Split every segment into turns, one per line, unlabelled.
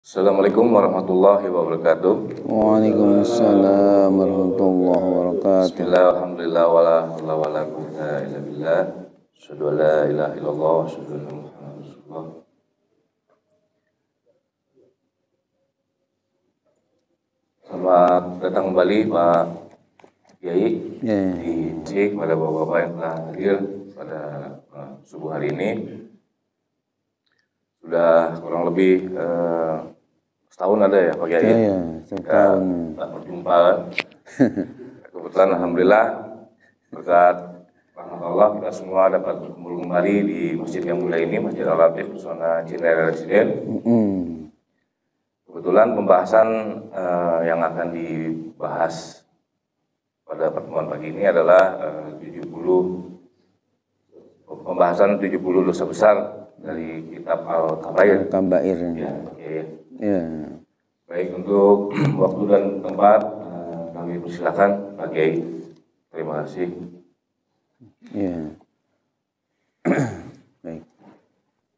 Assalamualaikum warahmatullahi wabarakatuh.
Waalaikumsalam warahmatullahi wabarakatuh.
Bismillah, alhamdulillah, wala haula wala quwwata illa billah. Asyhadu an la ilaha illallah wa asyhadu anna Muhammadar Rasulullah. Selamat datang kembali Pak Kiai di Cik, pada bapak-bapak yang telah hadir pada subuh hari ini. Sudah kurang lebih setahun ada ya Pak Kiai?
Iya, setahun.
Tak berjumpa kan? Kebetulan alhamdulillah berkat rahmat Allah kita semua dapat berkumpul kembali di masjid yang mulia ini, Masjid Al-Latif Pesona Cinere Residen. Kebetulan pembahasan yang akan dibahas pada pertemuan pagi ini adalah 70 dosa besar dari kitab Al-Kabair.
Ya.
Ya. Baik, untuk waktu dan tempat kami persilakan Pak Kiai. Terima kasih.
Ya. Baik.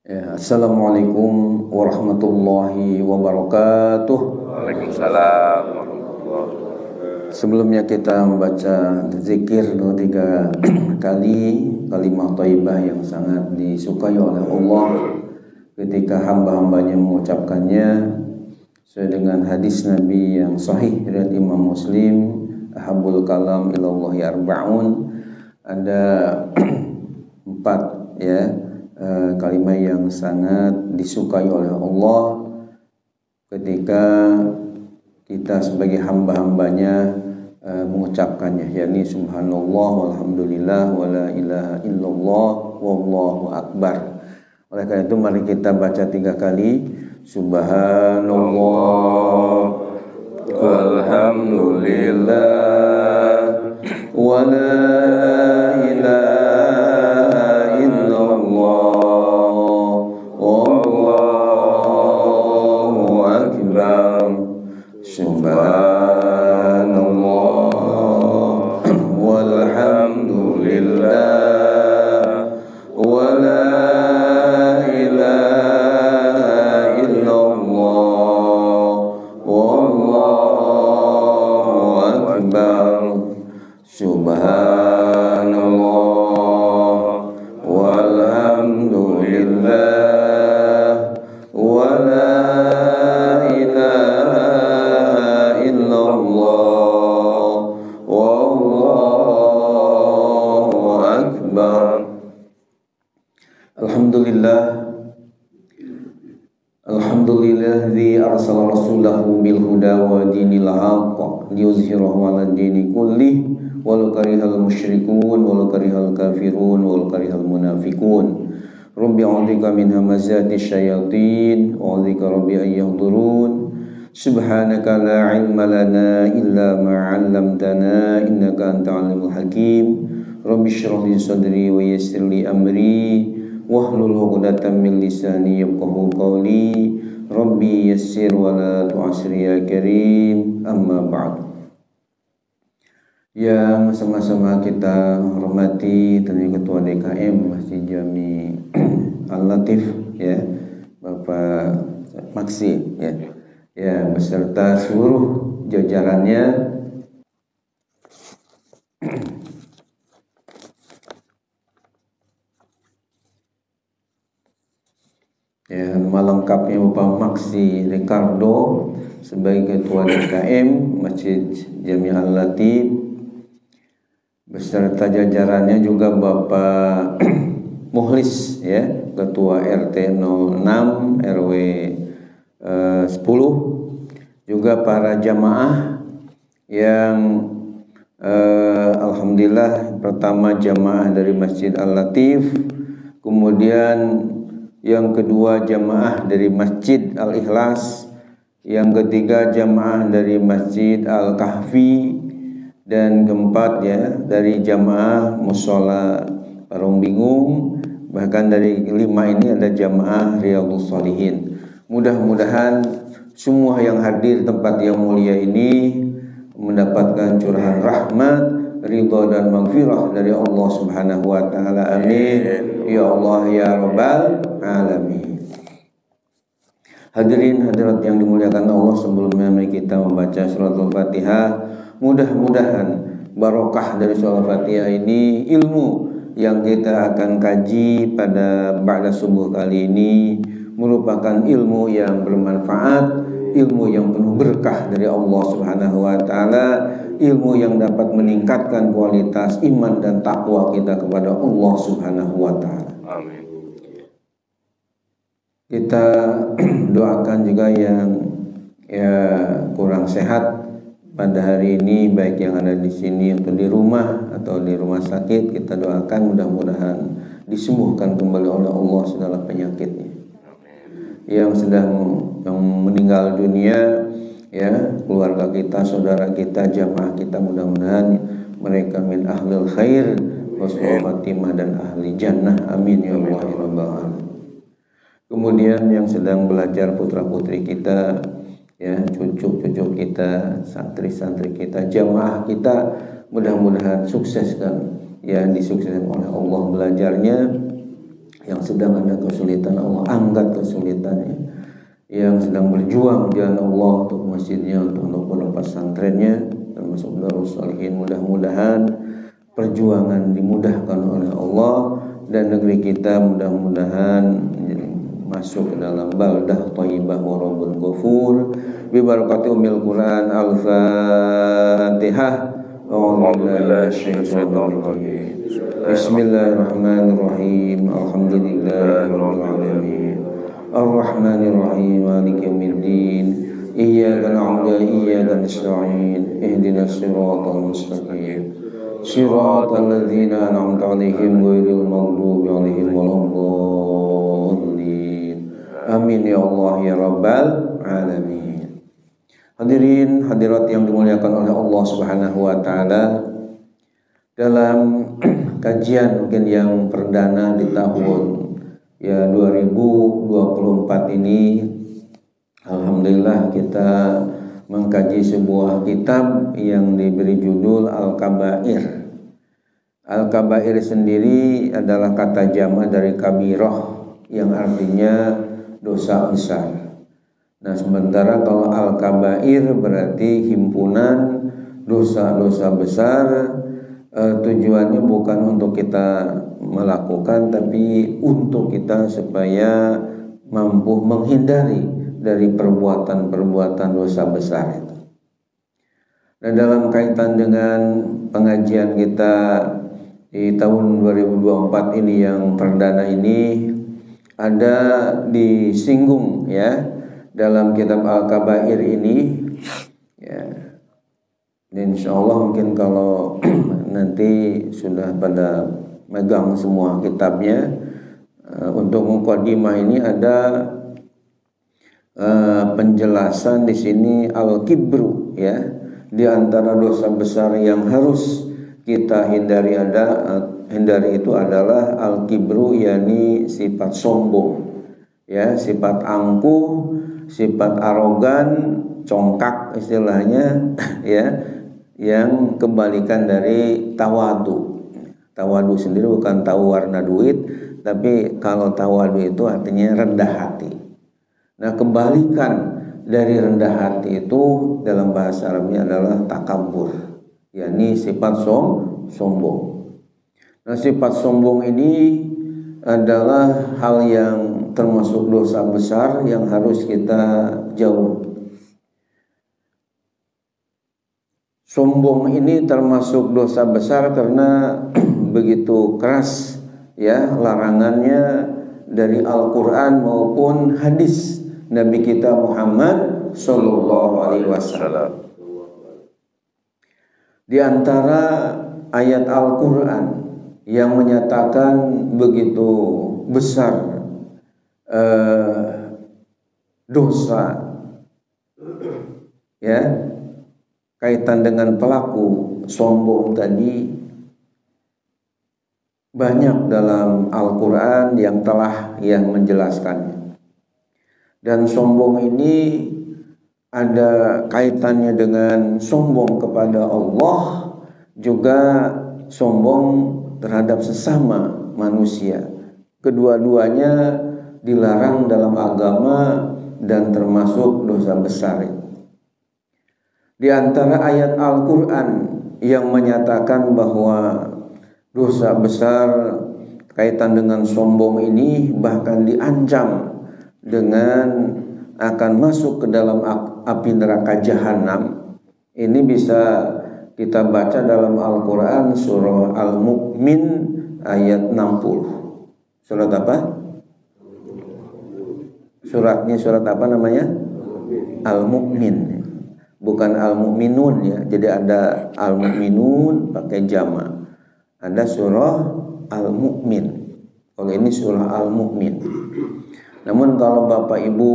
Ya, Assalamualaikum warahmatullahi wabarakatuh.
Waalaikumsalam warahmatullahi wabarakatuh.
Sebelumnya kita membaca zikir 2-3 kali kalimat thayyibah yang sangat disukai oleh Allah ketika hamba-hambanya mengucapkannya sesuai dengan hadis Nabi yang sahih riwayat Imam Muslim, ahabul kalam ilallahi arba'un, ada 4 ya kalimat yang sangat disukai oleh Allah ketika kita sebagai hamba-hambanya mengucapkannya, yakni subhanallah walhamdulillah wala ilaha illallah wallahu akbar. Oleh karena itu mari kita baca 3 kali subhanallah walhamdulillah wala ilaha illallah wallahu akbar. Subhanallah walhamdulillah wala ilaha illallah wallahu akbar. Subhanallah walhamdulillah wala ilaha illallah wallahu akbar. Alhamdulilladzi arsala rasulahu bil huda wa dinil haqq liyuzhirahu 'ala dini kullih walau karihal musyrikun walau karihal kafirun walau karihal munafiqun. Rabbi a'udzubika min hamazati syayatin wa a'udzubika rabbi an yahdurun. Subhanaka la ilma lana illa ma 'allamtana innaka antal alimul hakim. Rabbi shrah li sadri wa yassir li amri wahlul 'uqdatam min lisani yafqahu qawli. Rabbi yassir wa la tu'assir ya karim. Amma ba'd. Yang sama-sama kita hormati tentunya Ketua DKM Masjid Jami Al-Latif ya, Bapak Maksi ya beserta seluruh jajarannya. Ya, malengkapnya Bapak Maksi Ricardo sebagai Ketua DKM Masjid Jami Al-Latif beserta jajarannya, juga Bapak Muhlis ya, Ketua RT 06 RW 10, juga para jamaah yang alhamdulillah pertama jamaah dari Masjid Al-Latif, kemudian yang kedua jamaah dari Masjid Al-Ikhlas, yang ketiga jamaah dari Masjid Al-Kahfi, dan keempat ya dari jamaah Mushola Parung Bingung, bahkan dari 5 ini ada jamaah Riyadhus Shalihin. Mudah-mudahan semua yang hadir di tempat yang mulia ini mendapatkan curahan rahmat, ridha dan maghfirah dari Allah Subhanahu wa taala. Amin ya Allah ya rabbal alamin. Hadirin hadirat yang dimuliakan Allah, sebelumnya mari kita membaca surat Al-Fatihah. Mudah-mudahan barokah dari surat Al-Fatihah ini, ilmu yang kita akan kaji pada ba'da subuh kali ini merupakan ilmu yang bermanfaat, ilmu yang penuh berkah dari Allah Subhanahu wa taala, ilmu yang dapat meningkatkan kualitas iman dan takwa kita kepada Allah Subhanahu wa taala.
Amin.
Kita doakan juga yang kurang sehat pada hari ini, baik yang ada di sini atau di rumah sakit, kita doakan mudah-mudahan disembuhkan kembali oleh Allah segala penyakitnya. Yang sedang meninggal dunia, ya, keluarga kita, saudara kita, jamaah kita, mudah-mudahan mereka min ahlil khair, husnul khatimah dan ahli jannah. Amin ya Allah ya rabbal alamin. Kemudian yang sedang belajar putra-putri kita, ya, cucu-cucu kita, santri-santri kita, jamaah kita, mudah-mudahan sukseskan, ya, disukseskan oleh Allah belajarnya. Yang sedang ada kesulitan, Allah angkat kesulitannya. Yang sedang berjuang jalan Allah untuk masjidnya, untuk pondok pesantrennya, termasuk Darus Shalihin, mudah-mudahan perjuangan dimudahkan oleh Allah dan negeri kita mudah-mudahan masuk ke dalam baldah thayyibah wa rabbul ghafur bi barakati ummil Quran. Al-Fatihah. Bismillahirrahmanirrahim. Alhamdulillahirabbil alamin. Ar-Rahmanir Rahim. Maliki yaumiddin. Iyyaka na'budu wa iyyaka nasta'in. Ihdinas siratal mustaqim. Siratal ladzina an'amta 'alaihim ghairil maghdubi 'alaihim waladdallin. Amin ya Allah ya rabbal alamin. Hadirin hadirat yang dimuliakan oleh Allah Subhanahu wa taala, dalam kajian mungkin yang perdana di tahun 2024 ini, alhamdulillah kita mengkaji sebuah kitab yang diberi judul Al-Kabair. Al-Kabair sendiri adalah kata jamak dari kabirah yang artinya dosa besar. Nah, sementara kalau Al-Kabair berarti himpunan dosa-dosa besar. Tujuannya bukan untuk kita melakukan, tapi untuk kita supaya mampu menghindari dari perbuatan-perbuatan dosa besar itu. Nah, dalam kaitan dengan pengajian kita di tahun 2024 ini yang perdana ini, ada disinggung, ya, dalam kitab Al-Kabair ini, ya. Dan insya Allah mungkin kalau nanti sudah pada megang semua kitabnya, untuk mukadimah ini ada penjelasan di sini al-kibru, ya, di antara dosa besar yang harus kita hindari itu adalah al-kibru, yakni sifat sombong, ya, sifat angkuh, sifat arogan, congkak istilahnya, ya, yang kebalikan dari tawadu. Tawadu sendiri bukan tahu warna duit, tapi kalau tawadu itu artinya rendah hati. Nah, kebalikan dari rendah hati itu dalam bahasa Arabnya adalah takabur, yakni sifat sombong. Nah, sifat sombong ini adalah hal yang termasuk dosa besar yang harus kita jauh. Sombong ini termasuk dosa besar karena begitu keras, ya, larangannya dari Al-Quran maupun hadis Nabi kita Muhammad Sallallahu Alaihi Wasallam. Di antara ayat Al-Quran yang menyatakan begitu besar dosa, ya, kaitan dengan pelaku sombong tadi, banyak dalam Al-Quran yang telah menjelaskannya. Dan sombong ini ada kaitannya dengan sombong kepada Allah, juga sombong terhadap sesama manusia. Kedua-duanya dilarang dalam agama, dan termasuk dosa besar. Di antara ayat Al-Quran yang menyatakan bahwa dosa besar kaitan dengan sombong ini bahkan diancam dengan akan masuk ke dalam api neraka jahanam. Ini bisa kita baca dalam Al-Quran surah Al-Mu'min ayat 60. Surat apa? Suratnya surat apa namanya? Al-Mu'min. Bukan Al-Mu'minun ya. Jadi ada Al-Mu'minun pakai jama'. Ada surah Al-Mu'min. Kalau ini surah Al-Mu'min. Namun kalau Bapak Ibu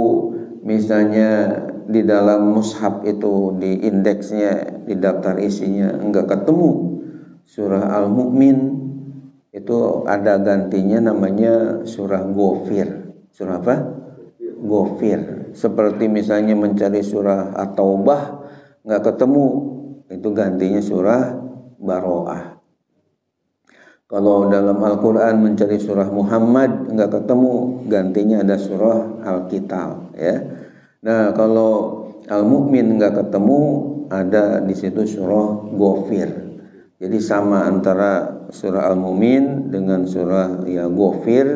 misalnya di dalam mushaf itu di indeksnya, di daftar isinya enggak ketemu surah Al-Mu'min, itu ada gantinya namanya surah Ghafir. Surah apa? Ghafir. Seperti misalnya mencari surah At-Taubah enggak ketemu, itu gantinya surah Baro'ah. Kalau dalam Al-Quran mencari surah Muhammad enggak ketemu, gantinya ada surah Al-Qital ya. Nah, kalau Al-Mu'min enggak ketemu, ada di situ surah Ghafir. Jadi sama antara surah Al-Mu'min dengan surah ya Ghafir,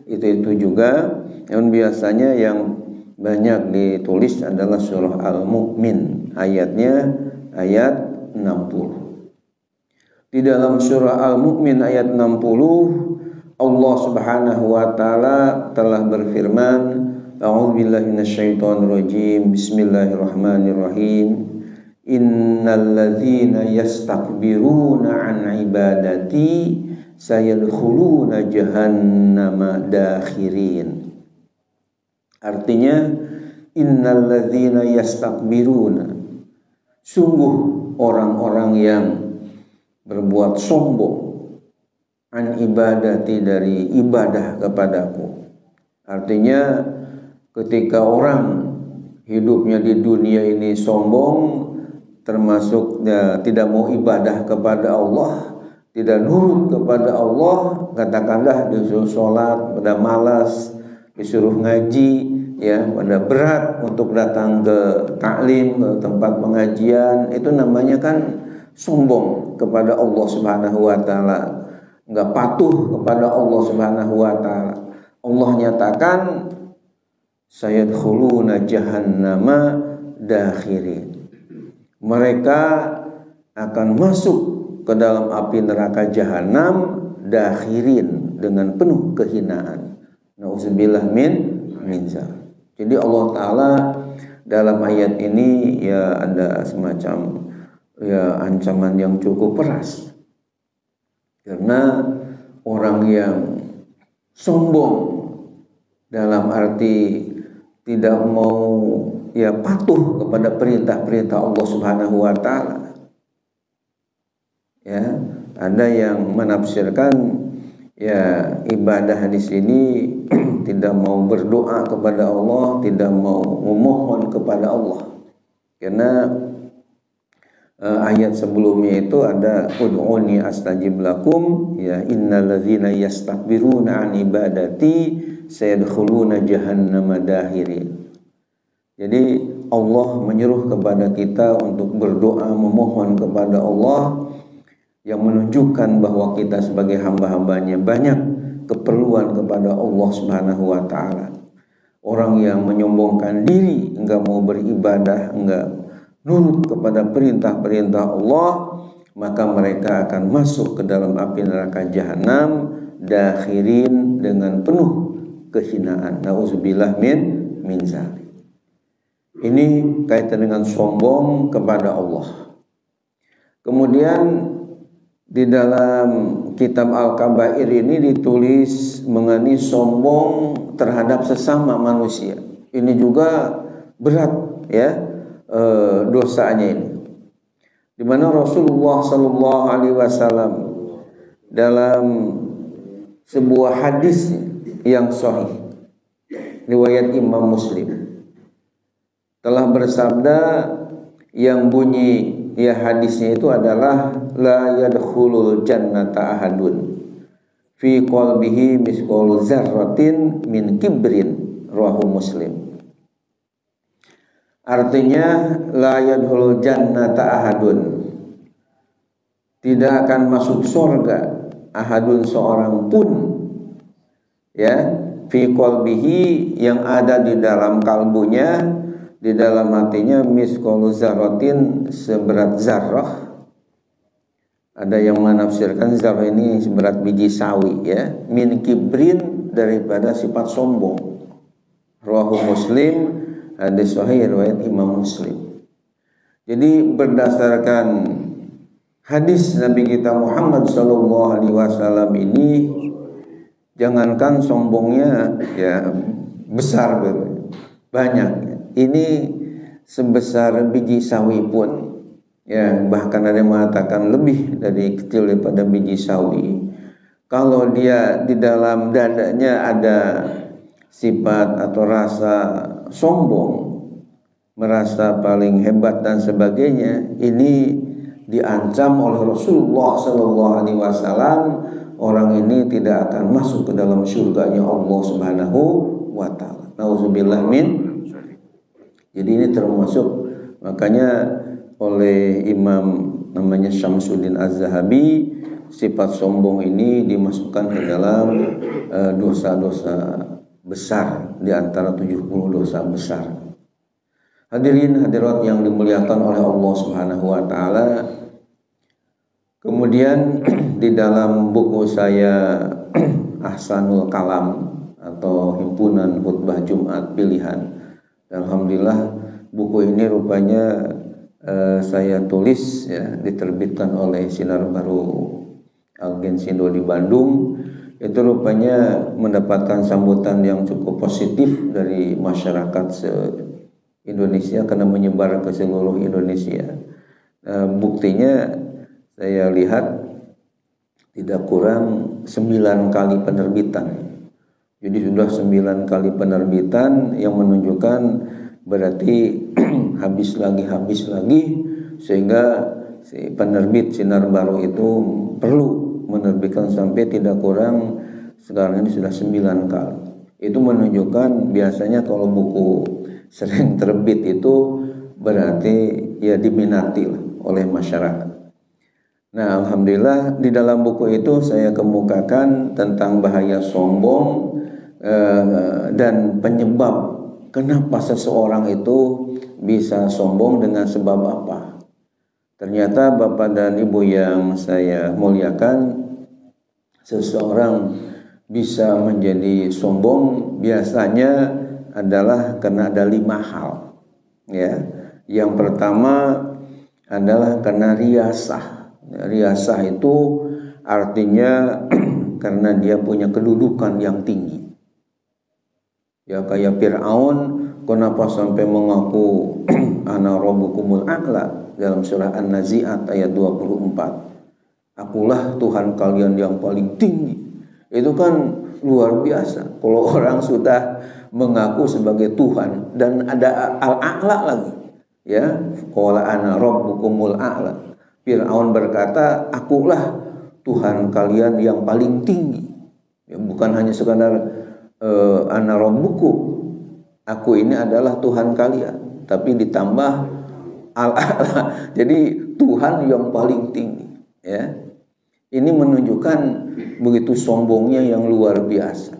itu juga. Yang biasanya yang banyak ditulis adalah surah Al-Mu'min, ayatnya ayat 60. Di dalam surah Al-Mu'min ayat 60, Allah Subhanahu wa taala telah berfirman, A'udzubillahi minasyaitonirrajim. Bismillahirrahmanirrahim. Innal ladzina yastakbiruna an ibadati sayadkhuluna jahannama dakhirin. Artinya, innal ladzina yastakbiruna, sungguh orang-orang yang berbuat sombong an ibadati, dari ibadah kepadaku. Artinya ketika orang hidupnya di dunia ini sombong, termasuk ya, tidak mau ibadah kepada Allah, tidak nurut kepada Allah, katakanlah disuruh sholat pada malas, disuruh ngaji ya pada berat untuk datang ke taklim, ke tempat pengajian, itu namanya kan sombong kepada Allah Subhanahu wa taala, enggak patuh kepada Allah Subhanahu wa taala. Allah nyatakan sayadkhuluna jahannama dakhirin. Mereka akan masuk ke dalam api neraka jahanam dakhirin, dengan penuh kehinaan. Nauzubillah min zalik. Jadi Allah taala dalam ayat ini ya ada semacam ya ancaman yang cukup keras, karena orang yang sombong dalam arti tidak mau ya patuh kepada perintah-perintah Allah Subhanahu wa taala. Ya, ada yang menafsirkan ya ibadah di sini tidak mau berdoa kepada Allah, tidak mau memohon kepada Allah. Karena ayat sebelumnya itu ada ud'uni astajib lakum, ya innalladzina yastakbiruna an ibadati sayadkhuluna jahannama dakhirin. Jadi Allah menyuruh kepada kita untuk berdoa memohon kepada Allah, yang menunjukkan bahwa kita sebagai hamba-hambanya banyak keperluan kepada Allah Subhanahu wa taala. Orang yang menyombongkan diri, enggak mau beribadah, enggak nurut kepada perintah-perintah Allah, maka mereka akan masuk ke dalam api neraka jahanam dakhirin, dengan penuh kehinaan. Nauzubillah min zalik. Ini kaitan dengan sombong kepada Allah. Kemudian di dalam kitab Al-Kabair ini ditulis mengenai sombong terhadap sesama manusia. Ini juga berat ya dosanya ini. Di mana Rasulullah Shallallahu Alaihi Wasallam dalam sebuah hadis yang sahih riwayat Imam Muslim telah bersabda, yang bunyi ya hadisnya itu adalah la yadkhulul jannata ahadun fi qalbihi misqalu dzarratin min kibrin, rawahu Muslim. Artinya la yadkhulul jannata ahadun, tidak akan masuk surga ahadun seorang pun, ya, fi qalbihi, yang ada di dalam kalbunya, di dalam hatinya, misqalu dzarratin, seberat zarrah. Ada yang menafsirkan zarrah ini seberat biji sawi, ya, min kibrin, daripada sifat sombong. Rawahu Muslim, hadis sahih riwayat Imam Muslim. Jadi berdasarkan hadis Nabi kita Muhammad sallallahu alaihi wasallam ini, jangankan sombongnya ya besar banyak, ini sebesar biji sawi pun, ya, bahkan ada yang mengatakan lebih dari kecil daripada biji sawi. Kalau dia di dalam dadanya ada sifat atau rasa sombong, merasa paling hebat dan sebagainya, ini diancam oleh Rasulullah Sallallahu Alaihi Wasallam, orang ini tidak akan masuk ke dalam surganya Allah Subhanahu wa Ta'ala. Nauzubillah min. Jadi ini termasuk, makanya oleh Imam namanya Syamsuddin Az-Zahabi, sifat sombong ini dimasukkan ke dalam dosa-dosa besar, di antara 70 dosa besar. Hadirin hadirat yang dimuliakan oleh Allah Subhanahu wa Ta'ala. Kemudian di dalam buku saya Ahsanul Kalam, atau himpunan khutbah Jumat pilihan, alhamdulillah buku ini rupanya saya tulis, ya, diterbitkan oleh Sinar Baru Algensindo di Bandung. Itu rupanya mendapatkan sambutan yang cukup positif dari masyarakat se-Indonesia karena menyebar ke seluruh Indonesia. Buktinya saya lihat tidak kurang 9 kali penerbitan. Jadi sudah 9 kali penerbitan, yang menunjukkan berarti habis lagi, sehingga si penerbit Sinar Baru itu perlu menerbitkan sampai tidak kurang, sekarang ini sudah 9 kali. Itu menunjukkan biasanya kalau buku sering terbit itu berarti ya diminati oleh masyarakat. Nah, alhamdulillah di dalam buku itu saya kemukakan tentang bahaya sombong dan penyebab kenapa seseorang itu bisa sombong, dengan sebab apa. Ternyata Bapak dan Ibu yang saya muliakan, seseorang bisa menjadi sombong biasanya adalah karena ada 5 hal, ya. Yang pertama adalah karena riasah. Riasah itu artinya karena dia punya kedudukan yang tinggi. Ya, kayak Fir'aun, kenapa sampai mengaku ana rabbukumul a'la dalam surah An-Nazi'at ayat 24. Akulah Tuhan kalian yang paling tinggi. Itu kan luar biasa. Kalau orang sudah mengaku sebagai Tuhan dan ada al-a'la lagi, ya, qala ana rabbukumul a'la. Fir'aun berkata, akulah Tuhan kalian yang paling tinggi. Ya, bukan hanya sekadar ana rabbukum, aku ini adalah Tuhan kalian, tapi ditambah al-a'la, jadi Tuhan yang paling tinggi, ya. Ini menunjukkan begitu sombongnya yang luar biasa.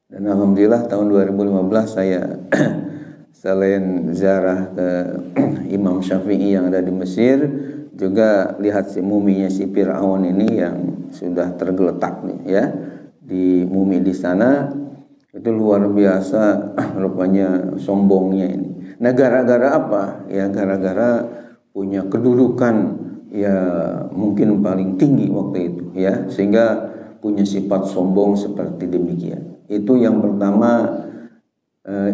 Dan alhamdulillah tahun 2015 saya selain ziarah ke Imam Syafi'i yang ada di Mesir, juga lihat si muminya si Fir'aun ini yang sudah tergeletak nih, ya, di mumi di sana. Itu luar biasa rupanya sombongnya ini. Nah, gara-gara apa? Ya, gara-gara punya kedudukan ya mungkin paling tinggi waktu itu, ya, sehingga punya sifat sombong seperti demikian. Itu yang pertama,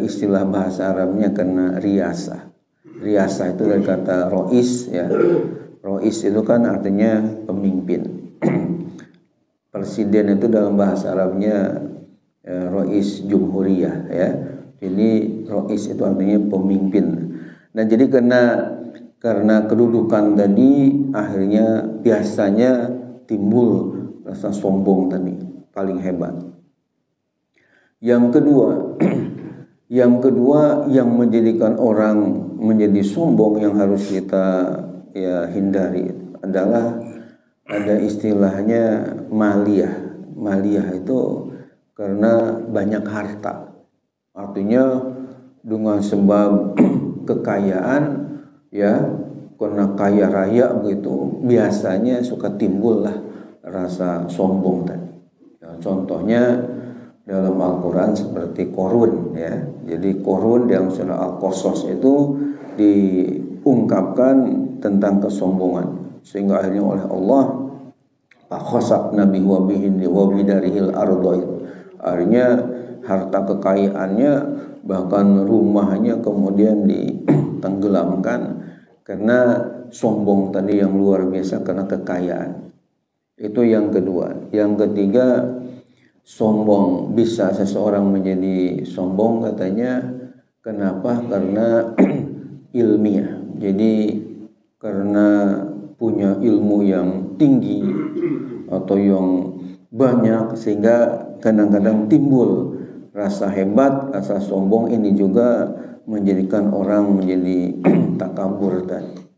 istilah bahasa Arabnya kena riasah. Riasah itu dari kata rois, ya. Rois itu kan artinya pemimpin. Presiden itu dalam bahasa Arabnya rois jumhuriyah, ya. Jadi rois itu artinya pemimpin. Nah, jadi karena kedudukan tadi, akhirnya biasanya timbul rasa sombong tadi, paling hebat. Yang kedua, Yang kedua yang menjadikan orang menjadi sombong yang harus kita hindari adalah ada istilahnya maliyah. Maliyah itu karena banyak harta. Artinya dengan sebab kekayaan karena kaya raya begitu, biasanya suka timbullah rasa sombong tadi. Contohnya dalam Al-Quran seperti Qorun Jadi Qorun dalam surah Al-Qasas itu diungkapkan tentang kesombongan, sehingga akhirnya oleh Allah fakhasafna bihi wa bidarihil ardh. Artinya harta kekayaannya bahkan rumahnya kemudian ditenggelamkan karena sombong tadi yang luar biasa karena kekayaan. Itu yang kedua. Yang ketiga, sombong bisa seseorang menjadi sombong katanya kenapa? Karena ilmiah. Jadi karena punya ilmu yang tinggi atau yang banyak sehingga kadang-kadang timbul rasa hebat, rasa sombong. Ini juga menjadikan orang menjadi takabur tadi.